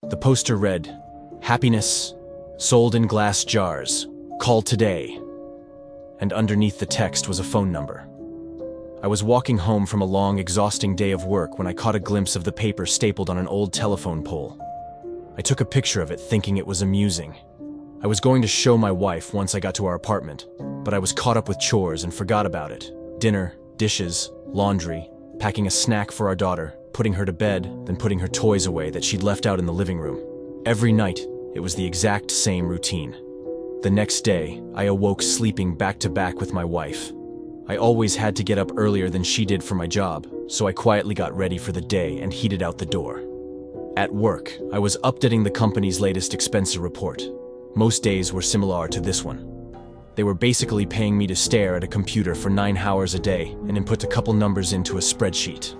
The poster read, "Happiness, sold in glass jars. Call today." And underneath the text was a phone number. I was walking home from a long, exhausting day of work when I caught a glimpse of the paper stapled on an old telephone pole. I took a picture of it thinking it was amusing. I was going to show my wife once I got to our apartment, but I was caught up with chores and forgot about it. Dinner, dishes, laundry, packing a snack for our daughter, putting her to bed, then putting her toys away that she'd left out in the living room. Every night, it was the exact same routine. The next day, I awoke sleeping back to back with my wife. I always had to get up earlier than she did for my job, so I quietly got ready for the day and headed out the door. At work, I was updating the company's latest expense report. Most days were similar to this one. They were basically paying me to stare at a computer for 9 hours a day and input a couple numbers into a spreadsheet.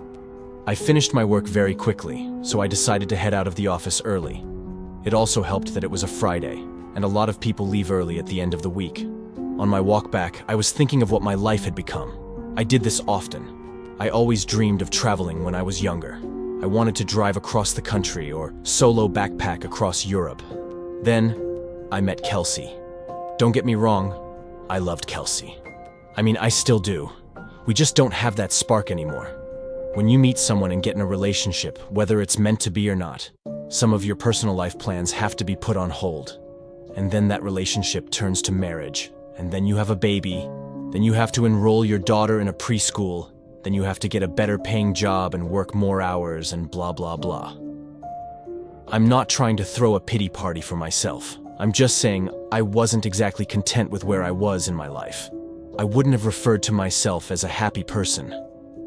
I finished my work very quickly, so I decided to head out of the office early. It also helped that it was a Friday, and a lot of people leave early at the end of the week. On my walk back, I was thinking of what my life had become. I did this often. I always dreamed of traveling when I was younger. I wanted to drive across the country or solo backpack across Europe. Then, I met Kelsey. Don't get me wrong, I loved Kelsey. I mean, I still do. We just don't have that spark anymore. When you meet someone and get in a relationship, whether it's meant to be or not, some of your personal life plans have to be put on hold. And then that relationship turns to marriage. And then you have a baby. Then you have to enroll your daughter in a preschool. Then you have to get a better paying job and work more hours and blah blah blah. I'm not trying to throw a pity party for myself. I'm just saying I wasn't exactly content with where I was in my life. I wouldn't have referred to myself as a happy person.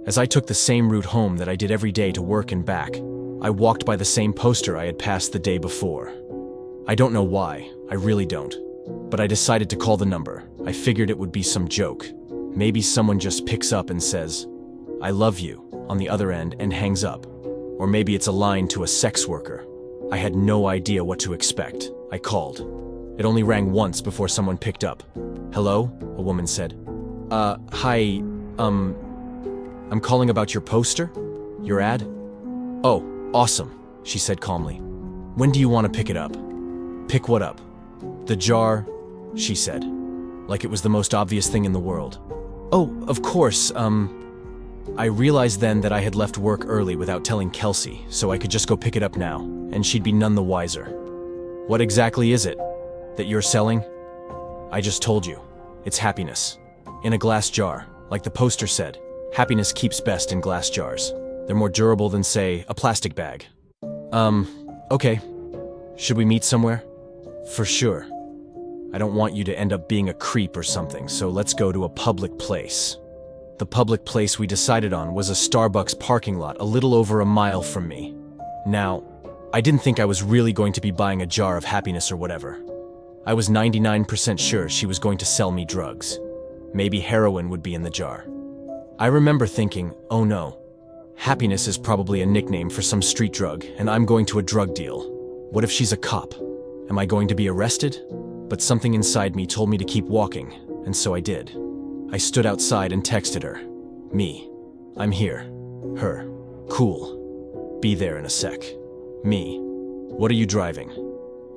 As I took the same route home that I did every day to work and back, I walked by the same poster I had passed the day before. I don't know why, I really don't. But I decided to call the number. I figured it would be some joke. Maybe someone just picks up and says, "I love you," on the other end and hangs up. Or maybe it's a line to a sex worker. I had no idea what to expect. I called. It only rang once before someone picked up. "Hello?" a woman said. Hi, I'm calling about your poster? Your ad?" "Oh, awesome," she said calmly. "When do you want to pick it up?" "Pick what up?" "The jar," she said, like it was the most obvious thing in the world. "Oh, of course, I realized then that I had left work early without telling Kelsey, so I could just go pick it up now, and she'd be none the wiser." "What exactly is it that you're selling?" "I just told you. It's happiness. In a glass jar, like the poster said. Happiness keeps best in glass jars. They're more durable than, say, a plastic bag." Okay. Should we meet somewhere?" "For sure. I don't want you to end up being a creep or something, so let's go to a public place." The public place we decided on was a Starbucks parking lot a little over a mile from me. Now, I didn't think I was really going to be buying a jar of happiness or whatever. I was 99% sure she was going to sell me drugs. Maybe heroin would be in the jar. I remember thinking, oh no, happiness is probably a nickname for some street drug, and I'm going to a drug deal. What if she's a cop? Am I going to be arrested? But something inside me told me to keep walking, and so I did. I stood outside and texted her. Me. I'm here. Her. Cool. Be there in a sec. Me. What are you driving?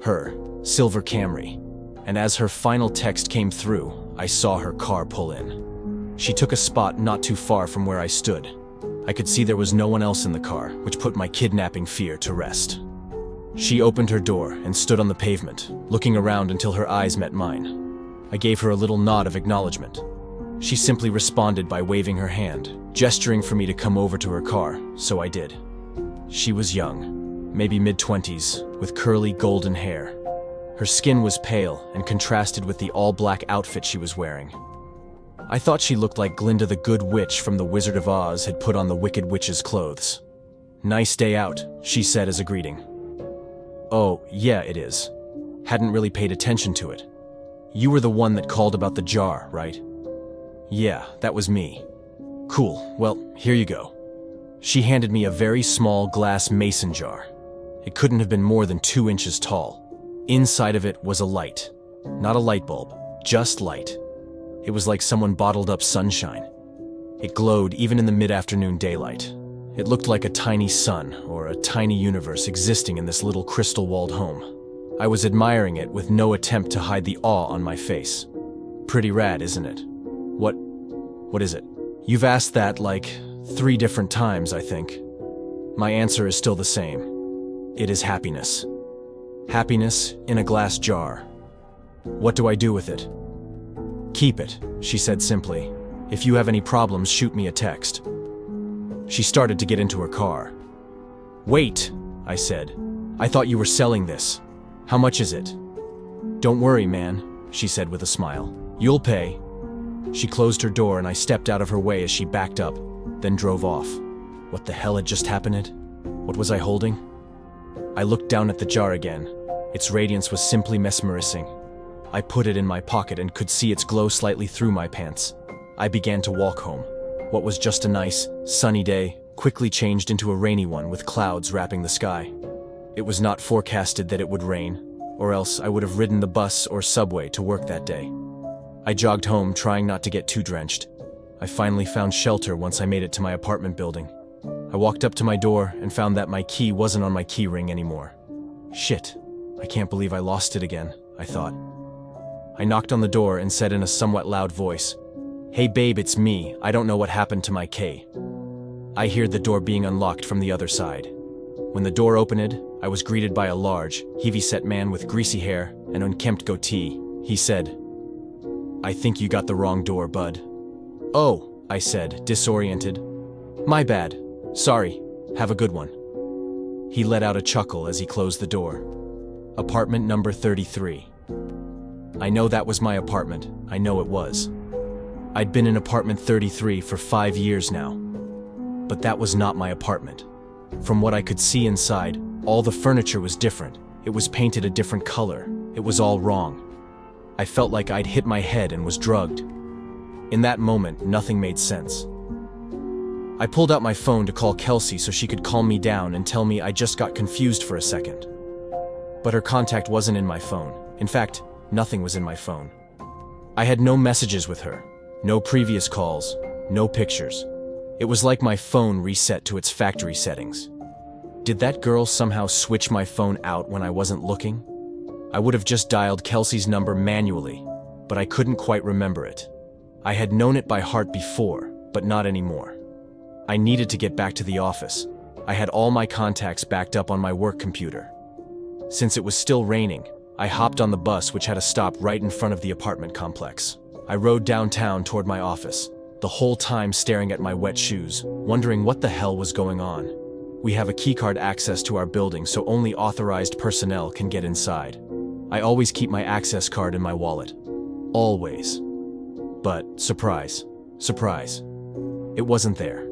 Her. Silver Camry. And as her final text came through, I saw her car pull in. She took a spot not too far from where I stood. I could see there was no one else in the car, which put my kidnapping fear to rest. She opened her door and stood on the pavement, looking around until her eyes met mine. I gave her a little nod of acknowledgement. She simply responded by waving her hand, gesturing for me to come over to her car, so I did. She was young, maybe mid-20s, with curly golden hair. Her skin was pale and contrasted with the all-black outfit she was wearing. I thought she looked like Glinda the Good Witch from The Wizard of Oz had put on the Wicked Witch's clothes. "Nice day out," she said as a greeting. "Oh, yeah, it is. Hadn't really paid attention to it. You were the one that called about the jar, right?" "Yeah, that was me." "Cool, well, here you go." She handed me a very small glass mason jar. It couldn't have been more than 2 inches tall. Inside of it was a light. Not a light bulb, just light. It was like someone bottled up sunshine. It glowed even in the mid-afternoon daylight. It looked like a tiny sun or a tiny universe existing in this little crystal-walled home. I was admiring it with no attempt to hide the awe on my face. Pretty rad, isn't it? What is it? You've asked that like 3 different times, I think. My answer is still the same. It is happiness. Happiness in a glass jar. What do I do with it? Keep it, she said simply. If you have any problems, shoot me a text. She started to get into her car. Wait, I said. I thought you were selling this. How much is it? Don't worry, man, she said with a smile. You'll pay. She closed her door and I stepped out of her way as she backed up, then drove off. What the hell had just happened? What was I holding? I looked down at the jar again. Its radiance was simply mesmerizing. I put it in my pocket and could see its glow slightly through my pants. I began to walk home. What was just a nice, sunny day quickly changed into a rainy one with clouds wrapping the sky. It was not forecasted that it would rain, or else I would have ridden the bus or subway to work that day. I jogged home, trying not to get too drenched. I finally found shelter once I made it to my apartment building. I walked up to my door and found that my key wasn't on my key ring anymore. Shit, I can't believe I lost it again, I thought. I knocked on the door and said in a somewhat loud voice, "Hey babe, it's me. I don't know what happened to my key." I heard the door being unlocked from the other side. When the door opened, I was greeted by a large, heavy-set man with greasy hair and unkempt goatee. He said, "I think you got the wrong door, bud." "Oh," I said, disoriented. "My bad. Sorry. Have a good one." He let out a chuckle as he closed the door. Apartment number 33. I know that was my apartment. I know it was. I'd been in apartment 33 for 5 years now. But that was not my apartment. From what I could see inside, all the furniture was different. It was painted a different color. It was all wrong. I felt like I'd hit my head and was drugged. In that moment, nothing made sense. I pulled out my phone to call Kelsey so she could calm me down and tell me I just got confused for a second. But her contact wasn't in my phone. In fact, nothing was in my phone. I had no messages with her, no previous calls, no pictures. It was like my phone reset to its factory settings. Did that girl somehow switch my phone out when I wasn't looking? I would have just dialed Kelsey's number manually, but I couldn't quite remember it. I had known it by heart before, but not anymore. I needed to get back to the office. I had all my contacts backed up on my work computer. Since it was still raining, I hopped on the bus which had a stop right in front of the apartment complex. I rode downtown toward my office, the whole time staring at my wet shoes, wondering what the hell was going on. We have a keycard access to our building, so only authorized personnel can get inside. I always keep my access card in my wallet. Always. But, surprise, surprise, it wasn't there.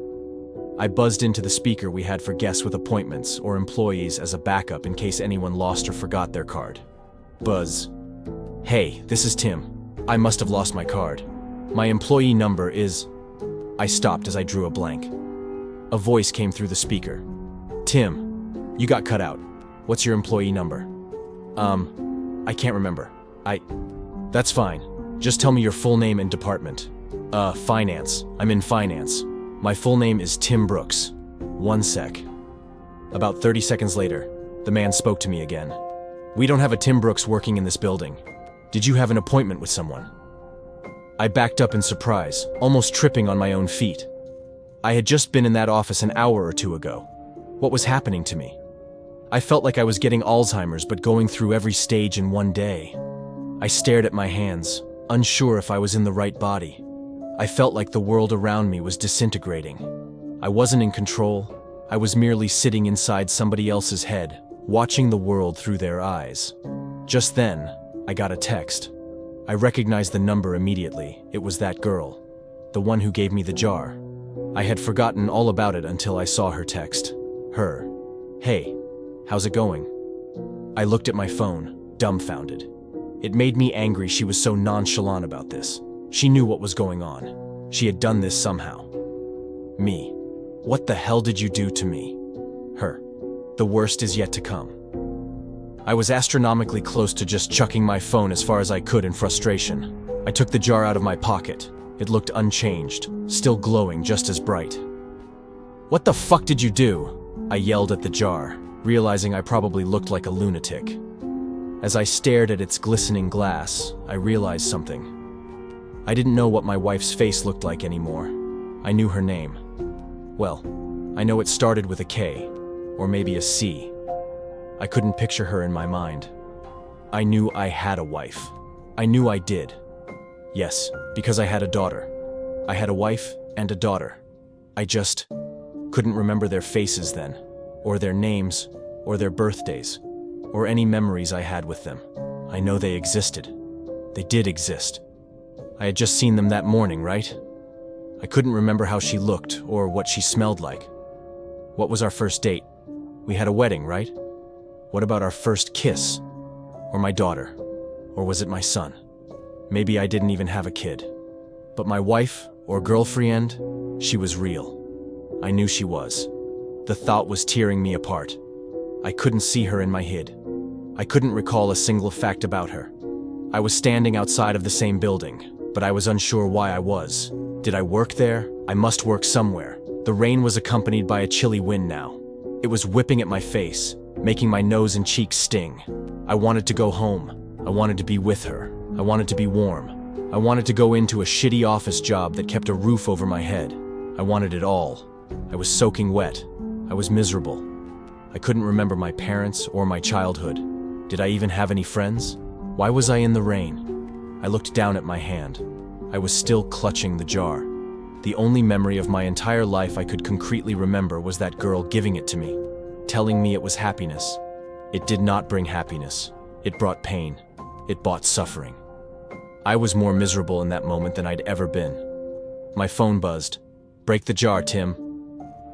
I buzzed into the speaker we had for guests with appointments or employees as a backup in case anyone lost or forgot their card. Buzz. "Hey, this is Tim. I must have lost my card. My employee number is..." I stopped as I drew a blank. A voice came through the speaker. "Tim, you got cut out. What's your employee number?" I can't remember. That's fine. Just tell me your full name and department." Finance. I'm in finance. My full name is Tim Brooks. One sec." About 30 seconds later, the man spoke to me again. "We don't have a Tim Brooks working in this building. Did you have an appointment with someone?" I backed up in surprise, almost tripping on my own feet. I had just been in that office an hour or two ago. What was happening to me? I felt like I was getting Alzheimer's but going through every stage in one day. I stared at my hands, unsure if I was in the right body. I felt like the world around me was disintegrating. I wasn't in control. I was merely sitting inside somebody else's head, watching the world through their eyes. Just then, I got a text. I recognized the number immediately. It was that girl, the one who gave me the jar. I had forgotten all about it until I saw her text. Her. "Hey, how's it going?" I looked at my phone, dumbfounded. It made me angry she was so nonchalant about this. She knew what was going on. She had done this somehow. Me. What the hell did you do to me? Her. The worst is yet to come. I was astronomically close to just chucking my phone as far as I could in frustration. I took the jar out of my pocket. It looked unchanged, still glowing just as bright. "What the fuck did you do?" I yelled at the jar, realizing I probably looked like a lunatic. As I stared at its glistening glass, I realized something. I didn't know what my wife's face looked like anymore. I knew her name. Well, I know it started with a K, or maybe a C. I couldn't picture her in my mind. I knew I had a wife. I knew I did. Yes, because I had a daughter. I had a wife and a daughter. I just couldn't remember their faces then, or their names, or their birthdays, or any memories I had with them. I know they existed. They did exist. I had just seen them that morning, right? I couldn't remember how she looked or what she smelled like. What was our first date? We had a wedding, right? What about our first kiss? Or my daughter? Or was it my son? Maybe I didn't even have a kid. But my wife, or girlfriend, she was real. I knew she was. The thought was tearing me apart. I couldn't see her in my head. I couldn't recall a single fact about her. I was standing outside of the same building, but I was unsure why I was. Did I work there? I must work somewhere. The rain was accompanied by a chilly wind now. It was whipping at my face, making my nose and cheeks sting. I wanted to go home. I wanted to be with her. I wanted to be warm. I wanted to go into a shitty office job that kept a roof over my head. I wanted it all. I was soaking wet. I was miserable. I couldn't remember my parents or my childhood. Did I even have any friends? Why was I in the rain? I looked down at my hand. I was still clutching the jar. The only memory of my entire life I could concretely remember was that girl giving it to me, telling me it was happiness. It did not bring happiness. It brought pain. It brought suffering. I was more miserable in that moment than I'd ever been. My phone buzzed. "Break the jar, Tim."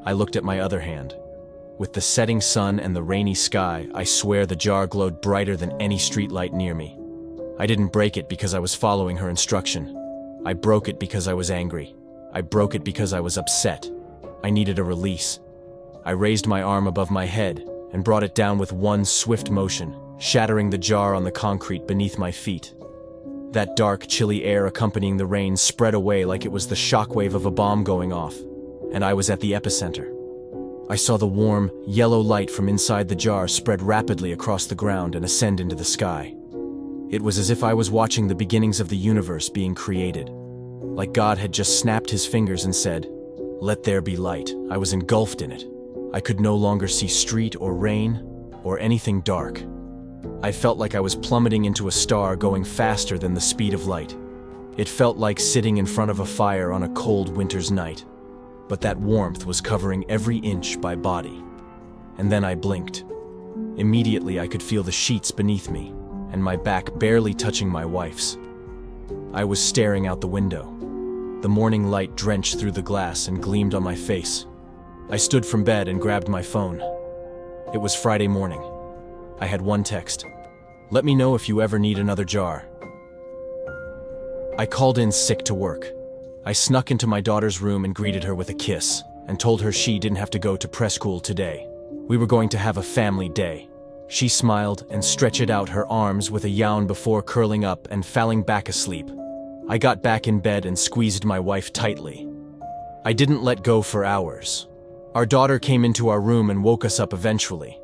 I looked at my other hand. With the setting sun and the rainy sky, I swear the jar glowed brighter than any streetlight near me. I didn't break it because I was following her instruction. I broke it because I was angry. I broke it because I was upset. I needed a release. I raised my arm above my head and brought it down with one swift motion, shattering the jar on the concrete beneath my feet. That dark, chilly air accompanying the rain spread away like it was the shockwave of a bomb going off, and I was at the epicenter. I saw the warm, yellow light from inside the jar spread rapidly across the ground and ascend into the sky. It was as if I was watching the beginnings of the universe being created. Like God had just snapped his fingers and said, "Let there be light." I was engulfed in it. I could no longer see street or rain or anything dark. I felt like I was plummeting into a star going faster than the speed of light. It felt like sitting in front of a fire on a cold winter's night. But that warmth was covering every inch of my body. And then I blinked. Immediately I could feel the sheets beneath me, and my back barely touching my wife's. I was staring out the window. The morning light drenched through the glass and gleamed on my face. I stood from bed and grabbed my phone. It was Friday morning. I had one text. "Let me know if you ever need another jar." I called in sick to work. I snuck into my daughter's room and greeted her with a kiss, and told her she didn't have to go to preschool today. We were going to have a family day. She smiled and stretched out her arms with a yawn before curling up and falling back asleep. I got back in bed and squeezed my wife tightly. I didn't let go for hours. Our daughter came into our room and woke us up eventually.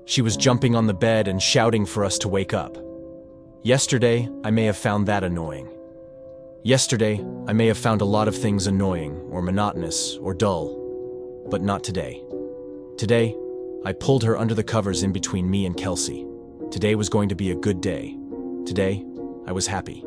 She was jumping on the bed and shouting for us to wake up. Yesterday, I may have found that annoying. Yesterday, I may have found a lot of things annoying or monotonous or dull, but not today. Today, I pulled her under the covers in between me and Kelsey. Today was going to be a good day. Today, I was happy.